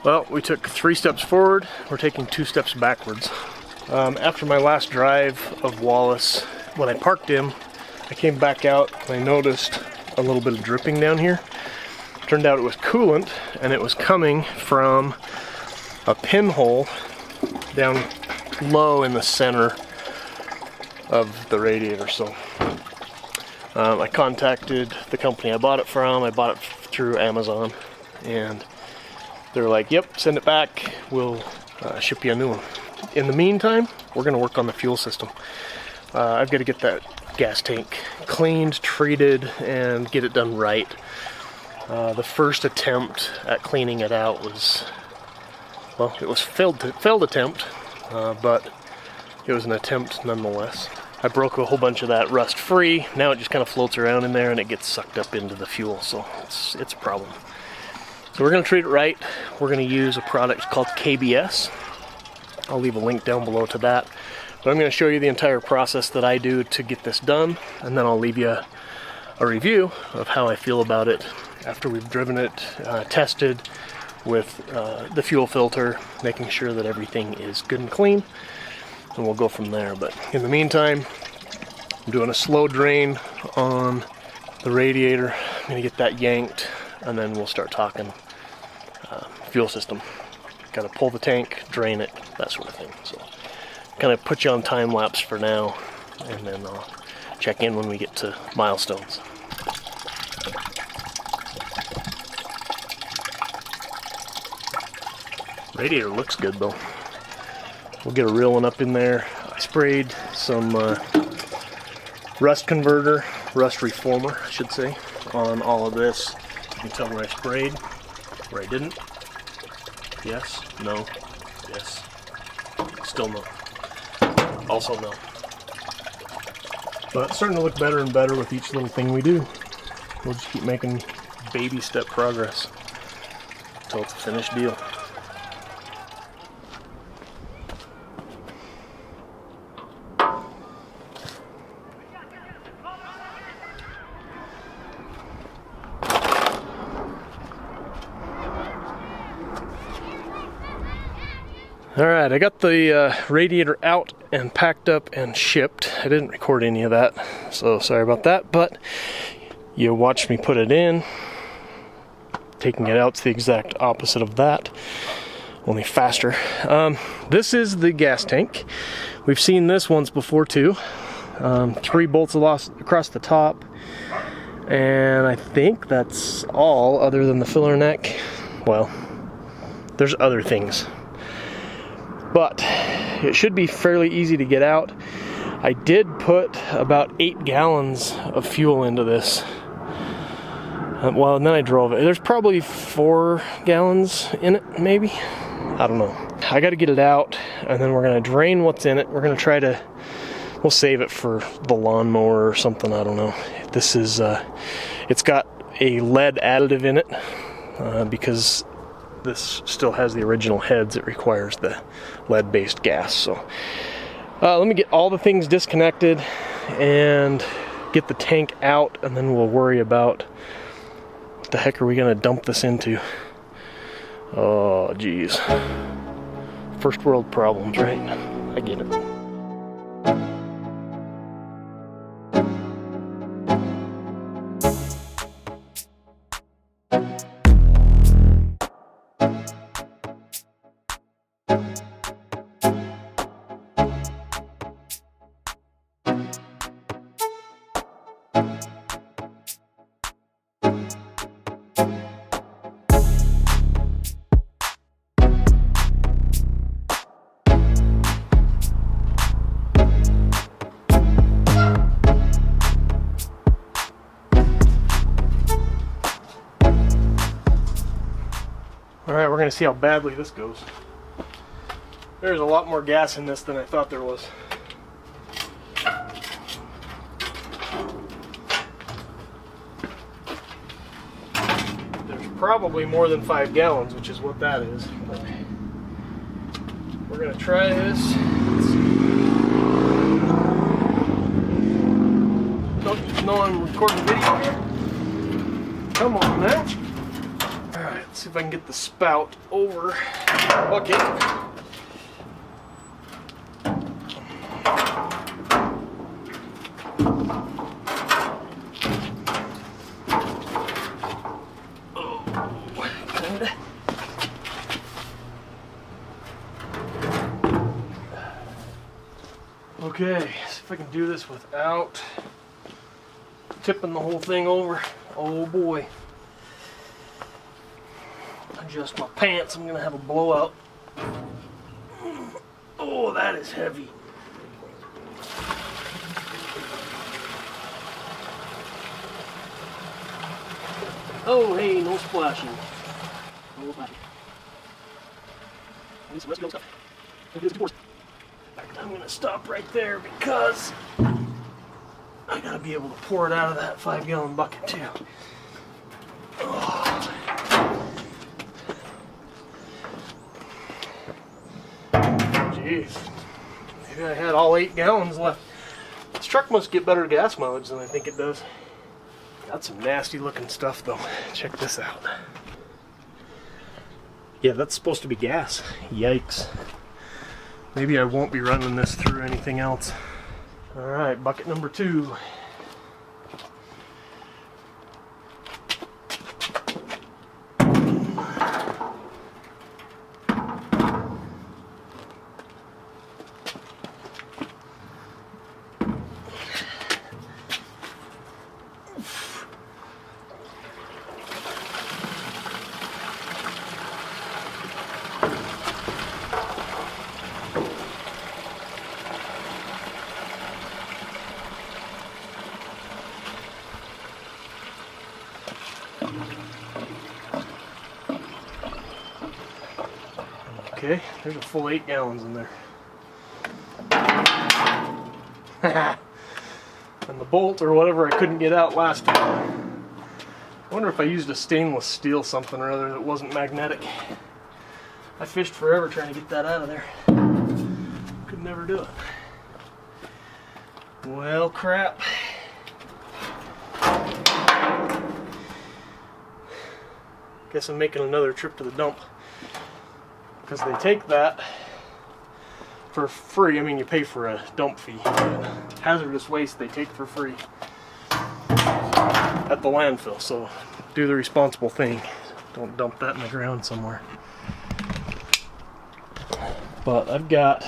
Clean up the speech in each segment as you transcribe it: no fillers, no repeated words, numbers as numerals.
Well, we took 3 steps forward, we're taking 2 steps backwards. After my last drive of Wallace, when I parked him, I came back out and I noticed a little bit of dripping down here. Turned out it was coolant, and it was coming from a pinhole down low in the center of the radiator. So I contacted the company I bought it from. I bought it through Amazon, and they were like, yep, send it back, we'll ship you a new one. In the meantime, we're going to work on the fuel system. I've got to get that gas tank cleaned, treated, and get it done right. The first attempt at cleaning it out was, well, it was failed attempt, but it was an attempt nonetheless. I broke a whole bunch of that rust free. Now it just kind of floats around in there and it gets sucked up into the fuel, so it's a problem. So we're going to treat it right. We're going to use a product called KBS. I'll leave a link down below to that. But I'm going to show you the entire process that I do to get this done, and then I'll leave you a review of how I feel about it after we've driven it, tested with the fuel filter, making sure that everything is good and clean, and we'll go from there. But in the meantime, I'm doing a slow drain on the radiator. I'm going to get that yanked, and then we'll start talking fuel system. Got to pull the tank, drain it, that sort of thing. So kind of put you on time lapse for now, and then I'll check in when we get to milestones. Radiator looks good though. We'll get a real one up in there. I sprayed some rust reformer, I should say, on all of this. You can tell where I sprayed, where I didn't. Yes, no, yes, still no. Also no. But it's starting to look better and better with each little thing we do. We'll just keep making baby step progress until it's a finished deal. Alright, I got the radiator out and packed up and shipped. I didn't record any of that, so sorry about that, but you watched me put it in. Taking it out's the exact opposite of that, only faster. This is the gas tank. We've seen this once before too. 3 bolts across the top, and I think that's all other than the filler neck. Well, there's other things, but it should be fairly easy to get out. I did put about 8 gallons of fuel into this. Well, and then I drove it. There's probably 4 gallons in it, maybe. I don't know. I got to get it out, and then we're going to drain what's in it. We're going to try to, we'll save it for the lawnmower or something. I don't know. This is, it's got a lead additive in it because this still has the original heads. It requires the lead-based gas. So let me get all the things disconnected and get the tank out, and then we'll worry about what the heck are we gonna dump this into. Oh geez, first world problems, right? I get it. Alright, we're going to see how badly this goes. There's a lot more gas in this than I thought there was. There's probably more than 5 gallons, which is what that is. But we're going to try this. Let's see. Don't you know I'm recording video here? Come on now. Alright. Let's see if I can get the spout over the bucket. Okay, see if I can do this without tipping the whole thing over. Oh boy. Adjust my pants, I'm gonna have a blowout. Oh, that is heavy. Oh, hey, no splashing. Oh, buddy. I need some rescue stuff. I'm gonna stop right there because I gotta be able to pour it out of that 5-gallon bucket too. Oh. Jeez, maybe I had all 8 gallons left. This truck must get better gas mileage than I think it does. Got some nasty looking stuff though. Check this out. Yeah, that's supposed to be gas. Yikes. Maybe I won't be running this through anything else. Alright, bucket number 2. Okay, there's a full 8 gallons in there. And the bolt or whatever I couldn't get out last time. I wonder if I used a stainless steel something or other that wasn't magnetic. I fished forever trying to get that out of there. Could never do it. Well, crap. Guess I'm making another trip to the dump. Because they take that for free. I mean, you pay for a dump fee. Hazardous waste they take for free at the landfill. So do the responsible thing. Don't dump that in the ground somewhere. But I've got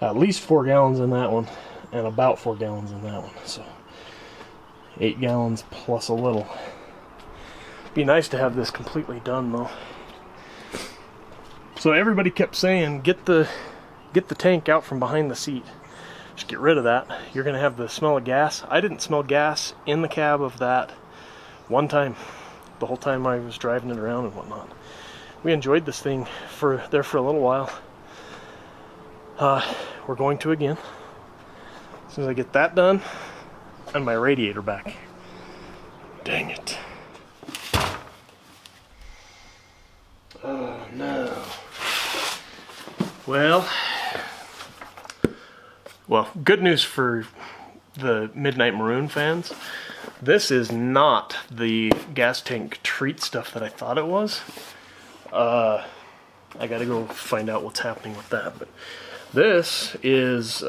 at least 4 gallons in that one and about 4 gallons in that one. So 8 gallons plus a little. Be nice to have this completely done though. So everybody kept saying, get the tank out from behind the seat. Just get rid of that. You're gonna have the smell of gas. I didn't smell gas in the cab of that one time, the whole time I was driving it around and whatnot. We enjoyed this thing for a little while. We're going to again. As soon as I get that done, and my radiator back. Dang it. Oh no. Well, good news for the Midnight Maroon fans. This is not the gas tank treat stuff that I thought it was. I gotta go find out what's happening with that. But this is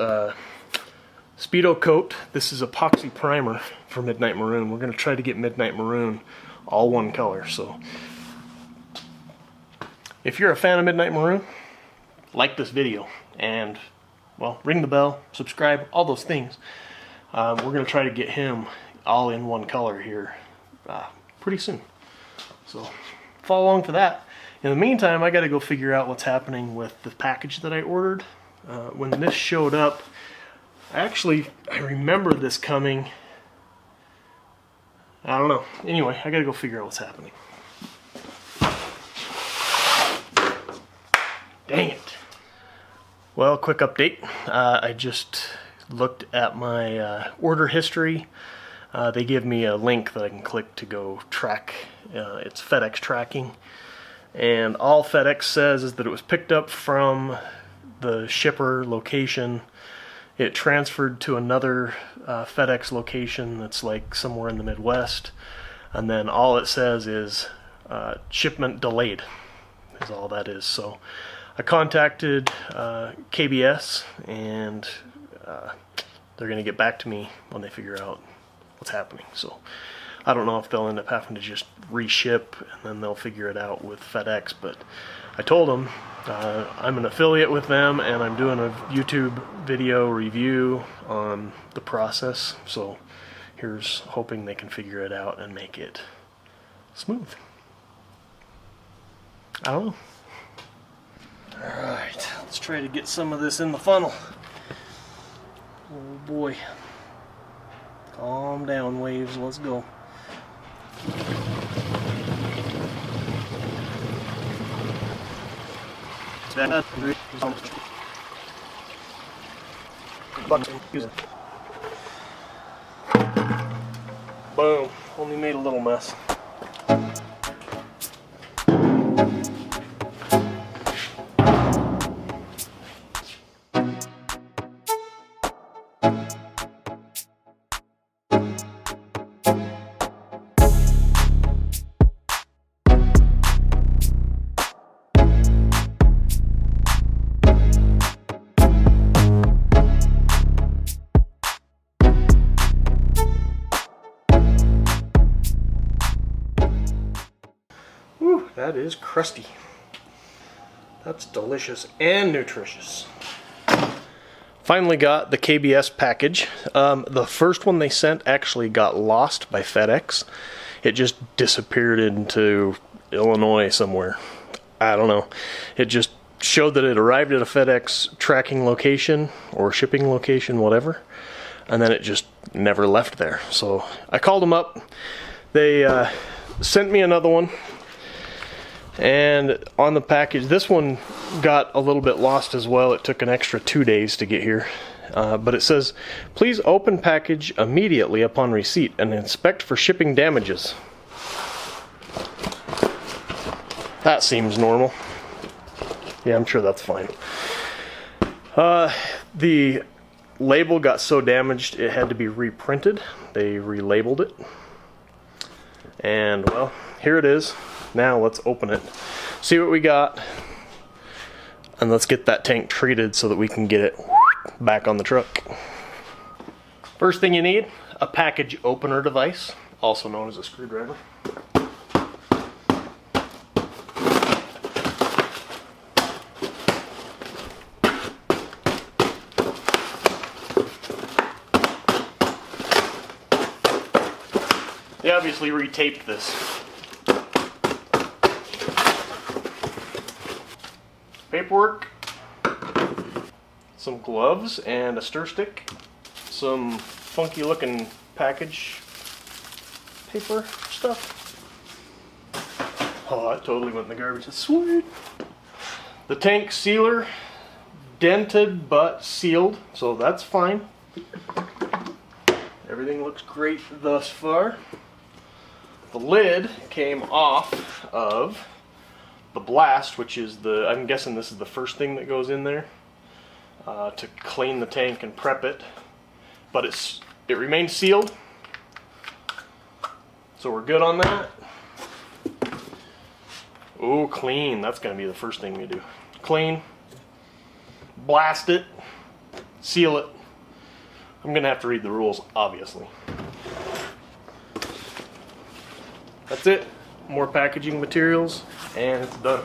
Speedo Coat. This is epoxy primer for Midnight Maroon. We're gonna try to get Midnight Maroon all one color. So if you're a fan of Midnight Maroon, like this video and, well, ring the bell, subscribe, all those things. We're going to try to get him all in one color here pretty soon. So follow along for that. In the meantime, I got to go figure out what's happening with the package that I ordered. When this showed up, I remember this coming. I don't know. Anyway, I got to go figure out what's happening. Dang it. Well, quick update. I just looked at my order history. They give me a link that I can click to go track. It's FedEx tracking. And all FedEx says is that it was picked up from the shipper location. It transferred to another FedEx location that's like somewhere in the Midwest. And then all it says is shipment delayed is all that is. So I contacted KBS, and they're going to get back to me when they figure out what's happening. So I don't know if they'll end up having to just reship and then they'll figure it out with FedEx, but I told them I'm an affiliate with them and I'm doing a YouTube video review on the process, so here's hoping they can figure it out and make it smooth. I don't know. Alright, let's try to get some of this in the funnel. Oh boy. Calm down, waves, let's go. Boom, only made a little mess. Whew, that is crusty. That's delicious and nutritious. Finally got the KBS package. The first one they sent actually got lost by FedEx. It just disappeared into Illinois somewhere. I don't know. It just showed that it arrived at a FedEx tracking location or shipping location, whatever, and then it just never left there. So I called them up. They sent me another one. And on the package, this one got a little bit lost as well. It took an extra 2 days to get here. But it says, please open package immediately upon receipt and inspect for shipping damages. That seems normal. Yeah, I'm sure that's fine. The label got so damaged it had to be reprinted. They relabeled it. And well, here it is. Now let's open it, see what we got, and let's get that tank treated so that we can get it back on the truck. First thing you need, a package opener device, also known as a screwdriver. They obviously retaped this. Paperwork, some gloves and a stir stick, some funky looking package paper stuff. Oh, that totally went in the garbage. That's sweet. The tank sealer, dented but sealed, so that's fine. Everything looks great thus far. The lid came off of the blast, which is the, I'm guessing this is the first thing that goes in there to clean the tank and prep it, but it remains sealed, so we're good on that. Oh, clean, that's going to be the first thing we do. Clean, blast it, seal it. I'm going to have to read the rules, obviously. That's it. More packaging materials, and it's done.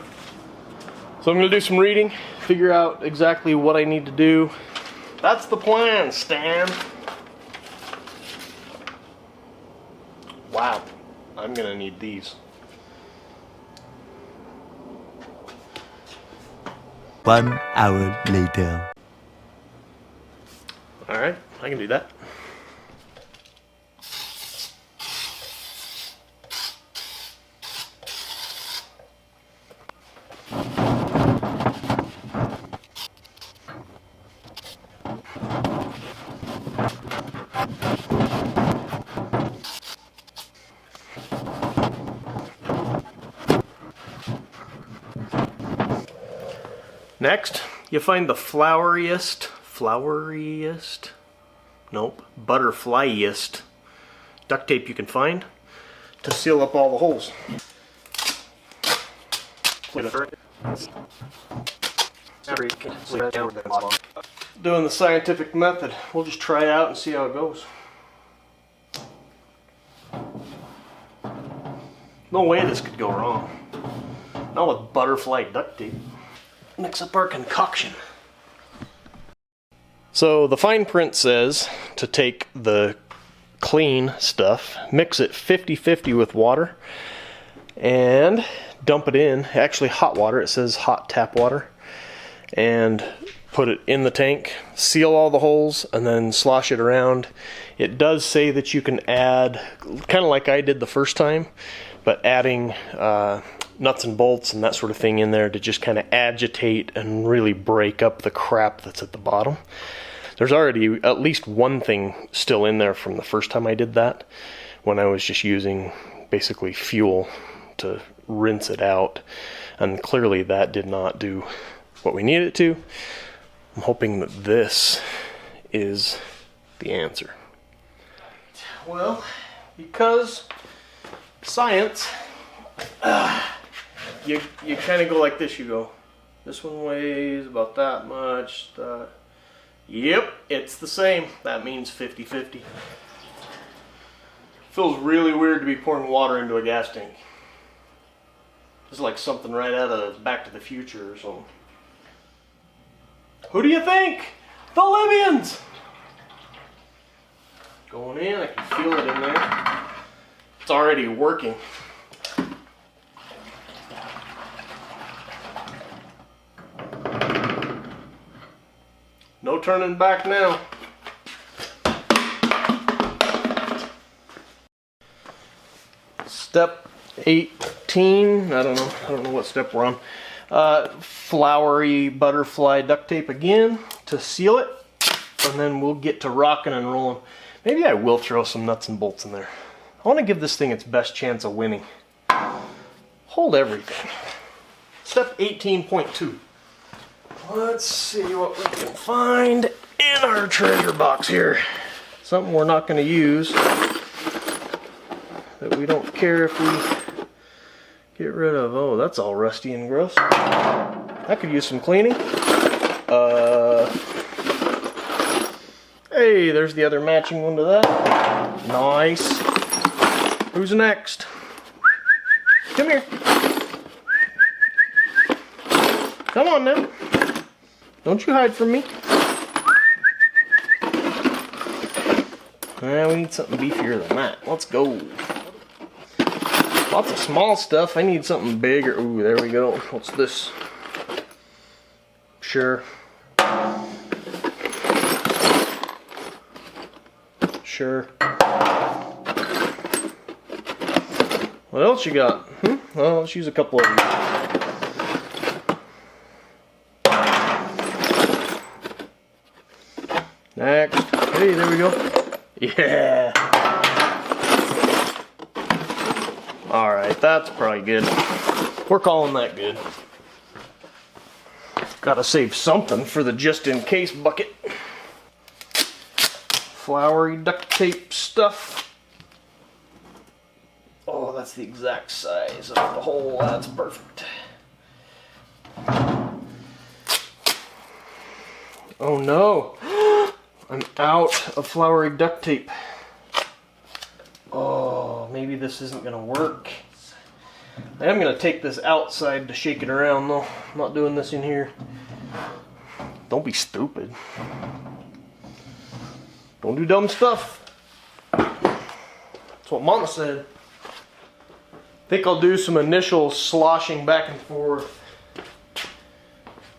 So I'm going to do some reading, figure out exactly what I need to do. That's the plan, Stan. Wow, I'm going to need these. 1 hour later. Alright, I can do that. Next, you find the butterflyest duct tape you can find to seal up all the holes. Doing the scientific method. We'll just try it out and see how it goes. No way this could go wrong. Not with butterfly duct tape. Mix up our concoction. So the fine print says to take the clean stuff, mix it 50-50 with water, and dump it in, actually hot water, it says hot tap water, and put it in the tank, seal all the holes, and then slosh it around. It does say that you can add, kind of like I did the first time, but adding nuts and bolts and that sort of thing in there to just kind of agitate and really break up the crap that's at the bottom. There's already at least one thing still in there from the first time I did that, when I was just using basically fuel to rinse it out, and clearly that did not do what we needed it to. I'm hoping that this is the answer. Well, because science, you kind of go like this. You go, this one weighs about that much. Yep, it's the same. That means 50-50. Feels really weird to be pouring water into a gas tank. It's like something right out of Back to the Future or something. Who do you think? The Libyans! Going in, I can feel it in there. It's already working. No turning back now. Step 18, I don't know what step we're on. Flowery butterfly duct tape again to seal it, and then we'll get to rocking and rolling. Maybe I will throw some nuts and bolts in there. I want to give this thing its best chance of winning. Hold everything. Step 18.2. Let's see what we can find in our treasure box here. Something we're not going to use, that we don't care if we get rid of. Oh, that's all rusty and gross. That could use some cleaning. Hey, there's the other matching one to that. Nice. Who's next? Come here. Come on now. Don't you hide from me. We need something beefier than that. Let's go. Lots of small stuff. I need something bigger. Ooh, there we go. What's this? Sure. Sure. What else you got? Well, let's use a couple of these. Next. Hey, there we go. Yeah. Alright, that's probably good. We're calling that good. Gotta save something for the just-in-case bucket. Flowery duct tape stuff. Oh, that's the exact size of the hole. That's perfect. Oh no! I'm out of flowery duct tape. Oh, maybe this isn't gonna work. I am gonna take this outside to shake it around though. I'm not doing this in here. Don't be stupid. Don't do dumb stuff. That's what Mama said. I think I'll do some initial sloshing back and forth.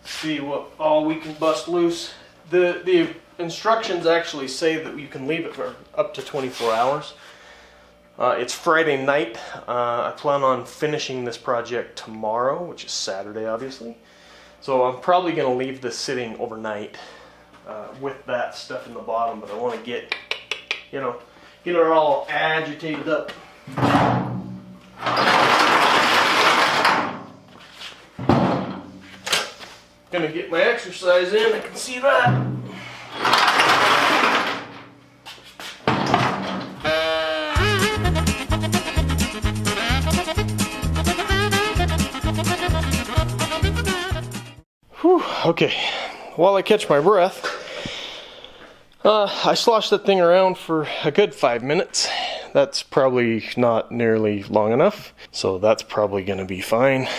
See what all we can bust loose. The instructions actually say that you can leave it for up to 24 hours. It's Friday night. I plan on finishing this project tomorrow, which is Saturday, obviously. So I'm probably going to leave this sitting overnight with that stuff in the bottom, but I want to get it all agitated up. Gonna get my exercise in, I can see that. Whew, okay, while I catch my breath, I sloshed that thing around for a good 5 minutes. That's probably not nearly long enough, so that's probably gonna be fine.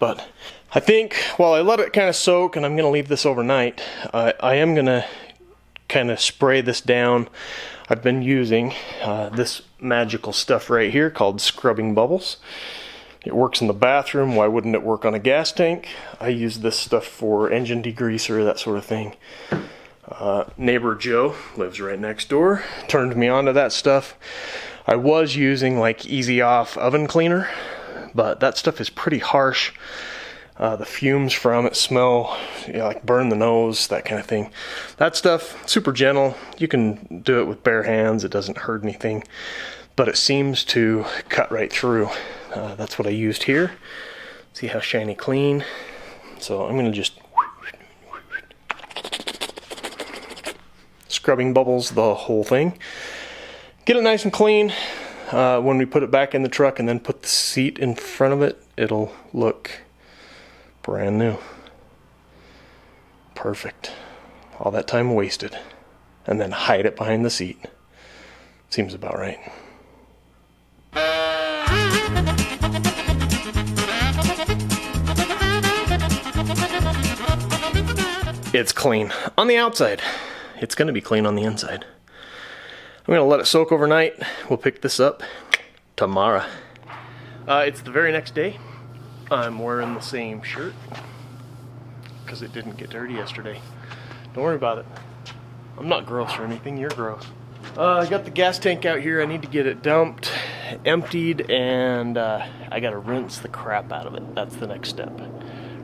But I think while I let it kind of soak and I'm gonna leave this overnight, I am gonna kind of spray this down. I've been using this magical stuff right here called scrubbing bubbles. It works in the bathroom. Why wouldn't it work on a gas tank? I use this stuff for engine degreaser, that sort of thing. Neighbor Joe lives right next door, turned me on to that stuff. I was using like Easy Off oven cleaner, but that stuff is pretty harsh. The fumes from it smell, like burn the nose, that kind of thing. That stuff, super gentle. You can do it with bare hands. It doesn't hurt anything, but it seems to cut right through. That's what I used here. See how shiny clean. So I'm gonna just scrubbing bubbles the whole thing. Get it nice and clean. When we put it back in the truck and then put the seat in front of it, it'll look brand new. Perfect. All that time wasted. And then hide it behind the seat. Seems about right. It's clean on the outside. It's going to be clean on the inside. I'm going to let it soak overnight. We'll pick this up tomorrow. It's the very next day. I'm wearing the same shirt because it didn't get dirty yesterday. Don't worry about it. I'm not gross or anything. You're gross. I got the gas tank out here. I need to get it dumped, emptied, and I got to rinse the crap out of it. That's the next step.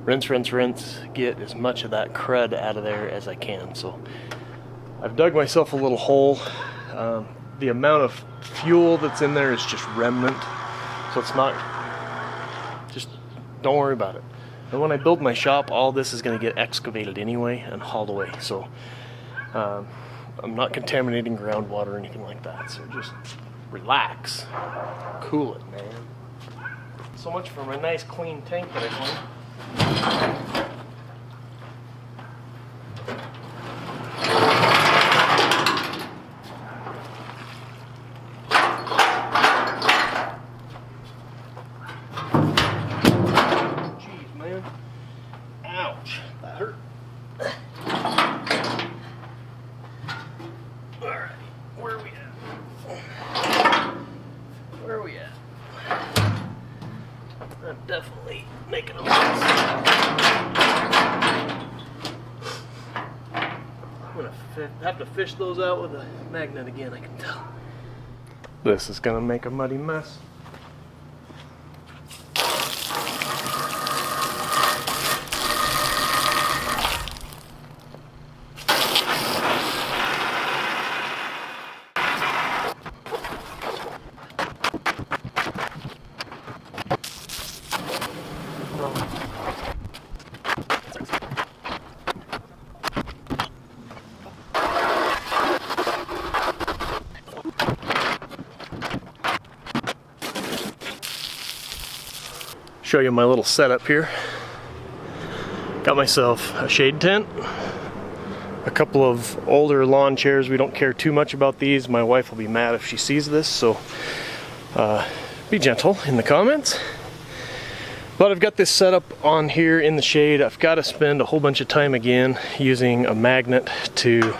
Rinse, rinse, rinse. Get as much of that crud out of there as I can. So I've dug myself a little hole. The amount of fuel that's in there is just remnant. So it's not, just don't worry about it. And when I build my shop, all this is going to get excavated anyway and hauled away. So I'm not contaminating groundwater or anything like that. So just relax. Cool it, man. So much for my nice clean tank that I cleaned. Jeez, man. Ouch. That hurt. Alright. Where are we at? Where are we at? I'm definitely making a mess. I'm gonna have to fish those out with a magnet again, I can tell. This is gonna make a muddy mess. Show you my little setup here. Got myself a shade tent, a couple of older lawn chairs. We don't care too much about these. My wife will be mad if she sees this, so be gentle in the comments. But I've got this set up on here in the shade. I've got to spend a whole bunch of time again using a magnet to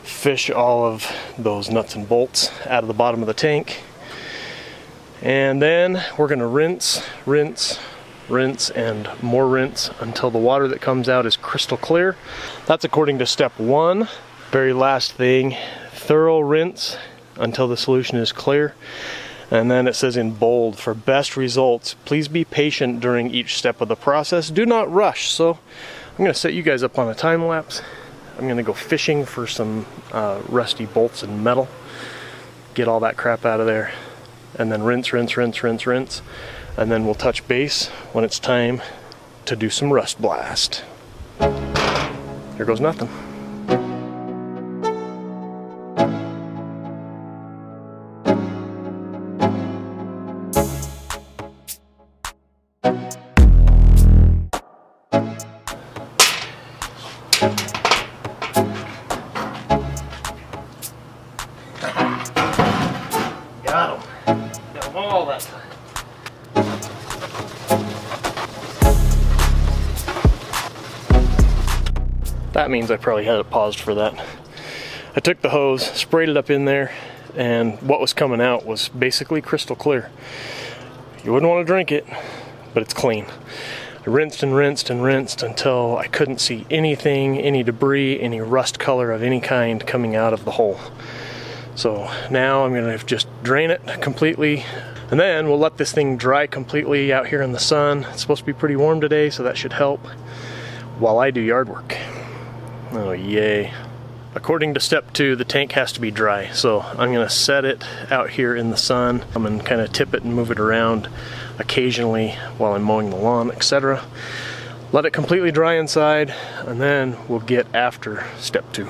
fish all of those nuts and bolts out of the bottom of the tank. And then we're going to rinse, rinse, rinse, and more rinse until the water that comes out is crystal clear. That's according to step 1. Very last thing, thorough rinse until the solution is clear. And then it says in bold, for best results, please be patient during each step of the process. Do not rush. So I'm going to set you guys up on a time lapse. I'm going to go fishing for some rusty bolts and metal. Get all that crap out of there. And then rinse, rinse, rinse, rinse, rinse. And then we'll touch base when it's time to do some rust blast. Here goes nothing. Got him. Got them all that time. That means I probably had it paused for that. I took the hose, sprayed it up in there, and what was coming out was basically crystal clear. You wouldn't want to drink it, but it's clean. I rinsed and rinsed and rinsed until I couldn't see anything, any debris, any rust color of any kind coming out of the hole. So now I'm gonna just drain it completely, and then we'll let this thing dry completely out here in the sun. It's supposed to be pretty warm today, so that should help while I do yard work. Oh, yay. According to step 2, the tank has to be dry, so I'm gonna set it out here in the sun. I'm gonna kind of tip it and move it around occasionally while I'm mowing the lawn, etc. Let it completely dry inside, and then we'll get after step 2.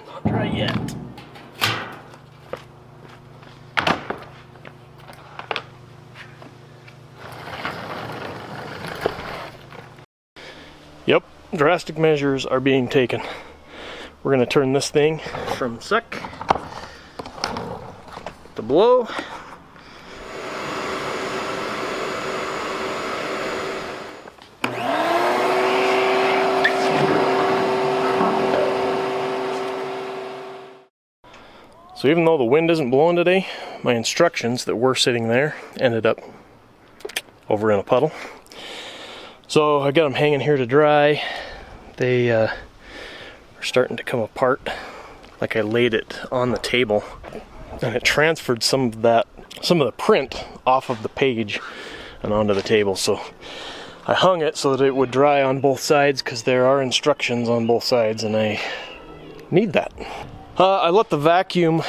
Not dry yet. Yep, drastic measures are being taken. We're going to turn this thing from suck to blow. So even though the wind isn't blowing today, my instructions that were sitting there ended up over in a puddle. So I got them hanging here to dry. They are starting to come apart. Like I laid it on the table, and it transferred some of the print off of the page and onto the table. So I hung it so that it would dry on both sides, because there are instructions on both sides, and I need that. I let the vacuum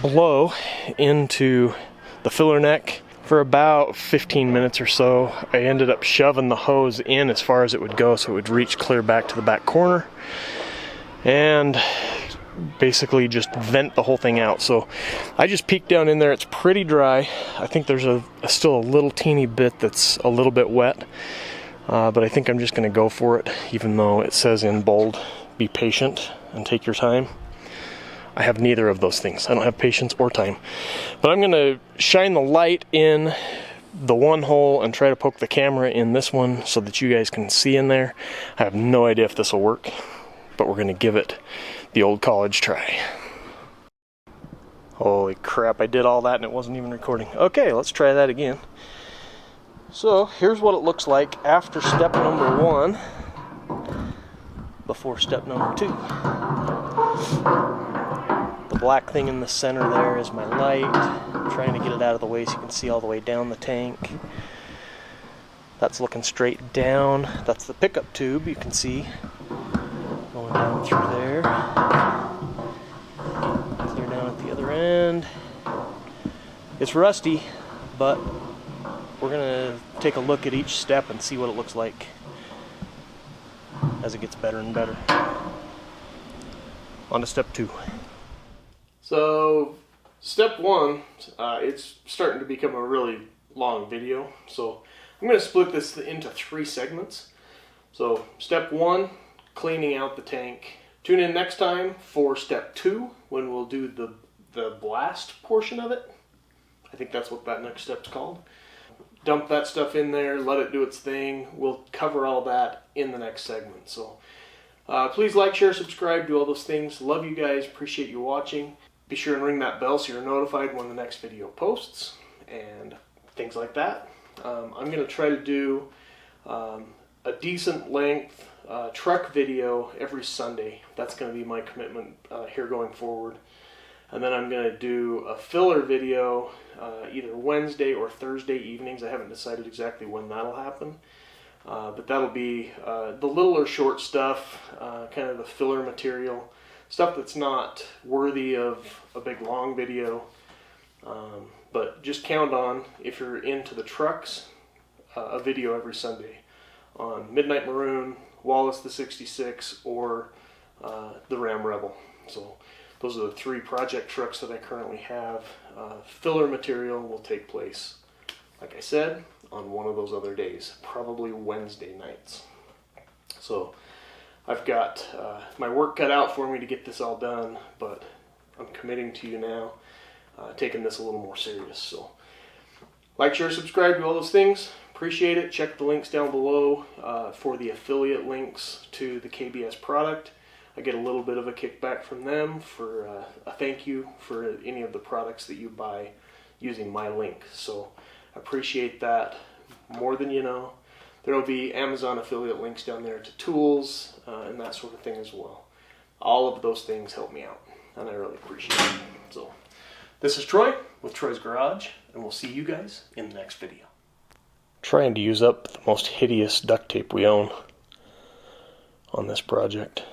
blow into the filler neck for about 15 minutes or so. I ended up shoving the hose in as far as it would go so it would reach clear back to the back corner, and basically just vent the whole thing out. So I just peeked down in there. It's pretty dry. I think there's still a little teeny bit that's a little bit wet, but I think I'm just going to go for it, even though it says in bold, be patient and take your time. I have neither of those things. I don't have patience or time. But I'm going to shine the light in the one hole and try to poke the camera in this one so that you guys can see in there. I have no idea if this will work, but we're going to give it the old college try. Holy crap, I did all that and it wasn't even recording. Okay, let's try that again. So here's what it looks like after step number 1, before step number 2. The black thing in the center there is my light. I'm trying to get it out of the way so you can see all the way down the tank. That's looking straight down. That's the pickup tube, you can see going down through there. Clear down at the other end. It's rusty, but we're going to take a look at each step and see what it looks like as it gets better and better. On to step 2. So step 1, it's starting to become a really long video, so I'm going to split this into 3 segments. So step 1, cleaning out the tank. Tune in next time for step 2, when we'll do the blast portion of it. I think that's what that next step's called. Dump that stuff in there, let it do its thing. We'll cover all that in the next segment. So please like, share, subscribe, do all those things. Love you guys, appreciate you watching. Be sure and ring that bell so you're notified when the next video posts and things like that. I'm going to try to do a decent length truck video every Sunday. That's going to be my commitment here going forward. And then I'm going to do a filler video either Wednesday or Thursday evenings. I haven't decided exactly when that'll happen. But that'll be the littler short stuff, kind of the filler material. Stuff that's not worthy of a big long video. But just count on, if you're into the trucks, a video every Sunday. on Midnight Maroon, Wallace the 66, or the Ram Rebel. So those are the 3 project trucks that I currently have. Filler material will take place, like I said, on one of those other days, probably Wednesday nights. So I've got my work cut out for me to get this all done, but I'm committing to you now, taking this a little more serious. So like, share, subscribe, do all those things. Appreciate it. Check the links down below for the affiliate links to the KBS product. I get a little bit of a kickback from them for a thank you for any of the products that you buy using my link. So I appreciate that more than you know. There will be Amazon affiliate links down there to tools and that sort of thing as well. All of those things help me out, and I really appreciate it. So this is Troy with Troy's Garage, and we'll see you guys in the next video. Trying to use up the most hideous duct tape we own on this project.